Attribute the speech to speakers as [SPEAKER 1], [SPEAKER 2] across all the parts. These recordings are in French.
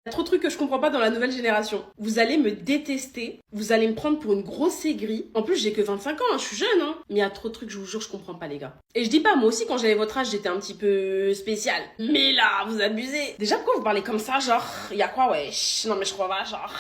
[SPEAKER 1] Il y a trop de trucs que je comprends pas dans la nouvelle génération. Vous allez me détester, vous allez me prendre pour une grosse aigrie. En plus, j'ai que 25 ans, hein, je suis jeune, hein. Mais il y a trop de trucs, je vous jure, je comprends pas, les gars. Et je dis pas, moi aussi, quand j'avais votre âge, j'étais un petit peu spécial. Mais là, vous abusez. Déjà, pourquoi vous parlez comme ça, genre, y a quoi, wesh? Non, mais je crois pas, genre.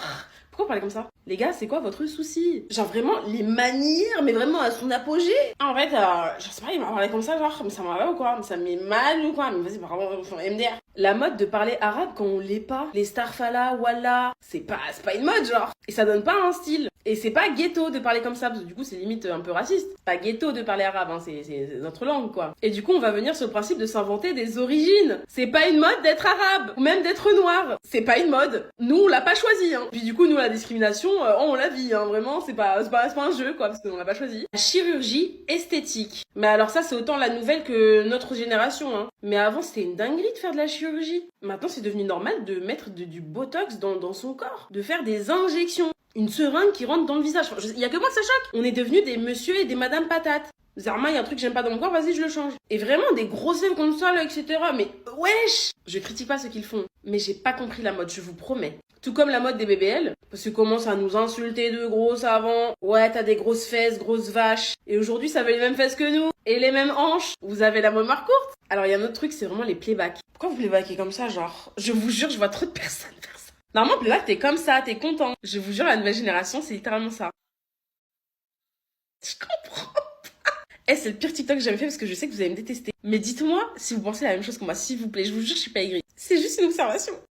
[SPEAKER 1] Pourquoi vous parlez comme ça? Les gars, c'est quoi votre souci? Genre vraiment, les manières, mais vraiment à son apogée. En fait, je sais pas, il m'a parlé comme ça, genre, mais ça m'en va ou quoi? Mais ça me met mal ou quoi? Mais vas-y, vraiment, MDR. La mode de parler arabe quand on l'est pas, les starfala, wallah, c'est pas une mode, genre. Et ça donne pas un style. Et c'est pas ghetto de parler comme ça, parce que du coup, c'est limite un peu raciste. Pas ghetto de parler arabe, hein, c'est notre langue, quoi. Et du coup, on va venir sur le principe de s'inventer des origines. C'est pas une mode d'être arabe, ou même d'être noir. C'est pas une mode. Nous, on l'a pas choisi, hein. Puis du coup, nous, la discrimination, on la vit, hein. Vraiment, c'est pas un jeu, quoi, parce qu'on l'a pas choisi. La chirurgie esthétique. Mais alors ça, c'est autant la nouvelle que notre génération, hein. Mais avant, c'était une dinguerie de faire de la chirurgie. Maintenant, c'est devenu normal de mettre du botox dans son corps. De faire des injections. Une seringue qui rentre dans le visage. Il y a que moi que ça choque. On est devenus des monsieur et des madame patates. Zarma, il y a un truc que j'aime pas dans mon corps, vas-y, je le change. Et vraiment, des grosses lèvres comme ça, là, etc. Mais wesh! Je critique pas ce qu'ils font. Mais j'ai pas compris la mode, je vous promets. Tout comme la mode des BBL, parce qu'ils commencent à nous insulter de gros savants. Ouais, t'as des grosses fesses, grosses vaches. Et aujourd'hui, ça veut les mêmes fesses que nous. Et les mêmes hanches. Vous avez la mémoire courte. Alors, il y a un autre truc, c'est vraiment les playbacks. Pourquoi vous playbackez comme ça, genre? Je vous jure, je vois trop de personnes faire ça. Normalement, playback, t'es comme ça, t'es content. Je vous jure, la nouvelle génération, c'est littéralement ça. Je comprends. Eh, c'est le pire TikTok que j'ai jamais fait parce que je sais que vous allez me détester. Mais dites-moi si vous pensez la même chose que moi, s'il vous plaît. Je vous jure, je suis pas aigrie. C'est juste une observation.